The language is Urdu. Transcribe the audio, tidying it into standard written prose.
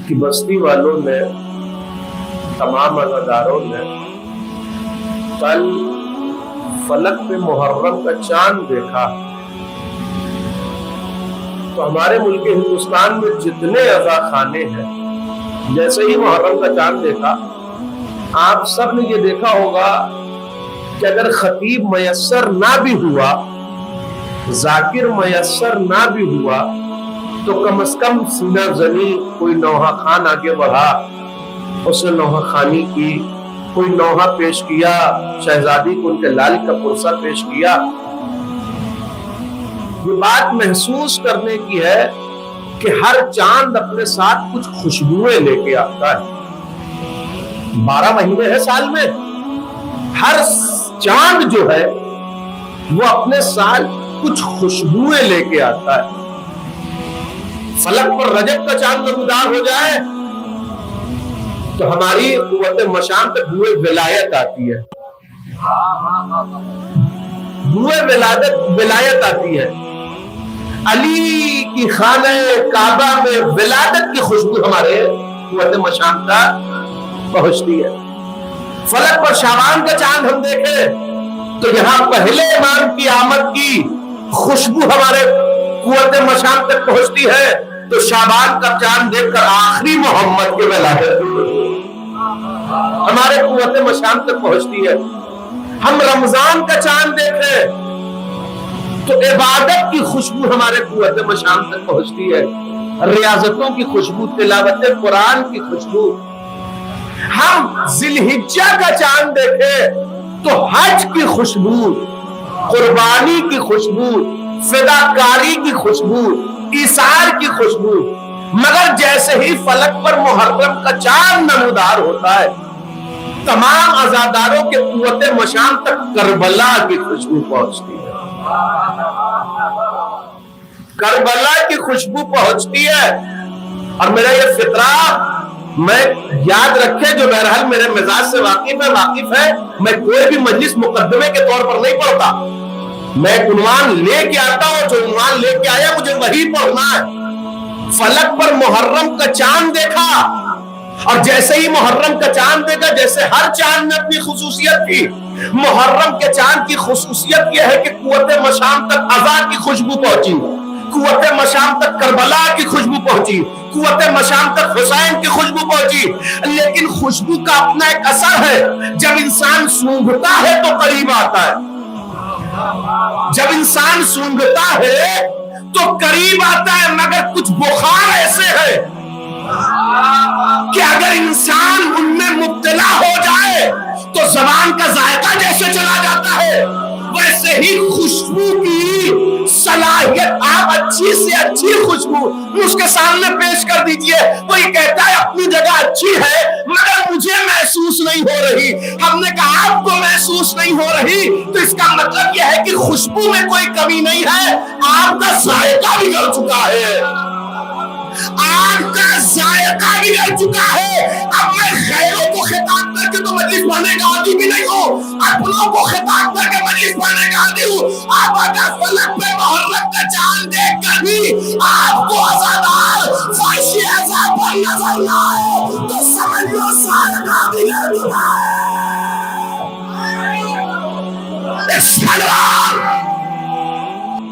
کہ بستی والوں نے، تمام عزاداروں نے کل فلک پہ محرم کا چاند دیکھا، تو ہمارے ملک ہندوستان میں جتنے عزا خانے ہیں، جیسے ہی محرم کا چاند دیکھا، آپ سب نے یہ دیکھا ہوگا کہ اگر خطیب میسر نہ بھی ہوا، ذاکر میسر نہ بھی ہوا، تو کم از کم سینہ زنی کوئی نوحہ خان آگے بڑھا، اس نے نوحہ خانی کی، کوئی نوحہ پیش کیا، شہزادی کو ان کے لال کا پرسہ پیش کیا۔ یہ بات محسوس کرنے کی ہے کہ ہر چاند اپنے ساتھ کچھ خوشبوئیں لے کے آتا ہے۔ 12 مہینے ہیں سال میں، ہر چاند جو ہے وہ اپنے ساتھ کچھ خوشبوئیں لے کے آتا ہے۔ فلک پر رجب کا چاند نمودار ہو جائے تو ہماری قوت مشام پہ بوئے ولایت آتی ہے، بوئے ولایت آتی ہے۔ علی کی خانہ کعبہ میں ولادت کی خوشبو ہمارے قوت مشام کا پہنچتی ہے۔ فلک پر شعبان کا چاند ہم دیکھیں تو یہاں پہلے امام کی آمد کی خوشبو ہمارے قوت مشام تک پہنچتی ہے، تو شعبان کا چاند دیکھ کر آخری محمد کے ولادت ہمارے قوت مشام تک پہنچتی ہے۔ ہم رمضان کا چاند دیکھیں تو عبادت کی خوشبو ہمارے قوت مشام تک پہنچتی ہے، ریاضتوں کی خوشبو، تلاوت قرآن کی خوشبو۔ ہم ذی الحجہ کا چاند دیکھیں تو حج کی خوشبو، قربانی کی خوشبو، فداکاری کی خوشبو، ایثار کی خوشبو۔ مگر جیسے ہی فلک پر محرم کا چاند نمودار ہوتا ہے، تمام عزاداروں کے قوت مشام تک کربلا کی خوشبو پہنچتی ہے، کربلا کی خوشبو پہنچتی ہے۔ اور میرا یہ فطرہ میں یاد رکھے، جو بہرحال میرے مزاج سے واقف ہے، میں کوئی بھی مجلس مقدمے کے طور پر نہیں پڑھتا، میں عنوان لے کے آتا ہوں، جو عنوان لے کے آیا مجھے وہی پڑھنا ہے۔ فلک پر محرم کا چاند دیکھا، اور جیسے ہی محرم کا چاند دیکھا، جیسے ہر چاند میں اپنی خصوصیت تھی، محرم کے چاند کی خصوصیت یہ ہے کہ قوت مشام تک عزا کی خوشبو پہنچی، قوت مشام تک کربلا کی خوشبو پہنچی، قوت مشام تک حسین کی خوشبو پہنچی۔ لیکن خوشبو کا اپنا ایک اثر ہے، جب انسان سونگھتا ہے تو قریب آتا ہے، جب انسان سونگھتا ہے تو قریب آتا ہے۔ مگر کچھ بخار ایسے ہے کہ اگر انسان ان میں مبتلا ہو جائے تو زبان کا ذائقہ جیسے چلا جاتا ہے، ویسے ہی خوشبو کی صلاحیت، آپ اچھی سے اچھی خوشبو اس کے سامنے پیش کر دیجئے، وہی کہتا ہے اپنی جگہ اچھی ہے مگر مجھے محسوس نہیں ہو رہی۔ ہم نے کہا آپ کو محسوس نہیں ہو رہی تو اس کا مطلب یہ ہے کہ خوشبو میں کوئی کمی نہیں ہے، آپ کا ذائقہ بگڑ چکا ہے، آپ کا ذائقہ بگڑ چکا ہے۔ اب میں غیروں کو خطاب کر کے تو مجلس پڑھنے کا عادی بھی نہیں ہوں، اپنوں کو خطاب کر کے مجلس پڑھنے کا عادی ہوں۔ آپ اگر فلک پہ محرم کا چاند دیکھ کر بھی آپ کو عزادار فحشی عذاب پر نظر نہ آئے تو سمجھ لو ذائقہ بگڑ چکا ہے۔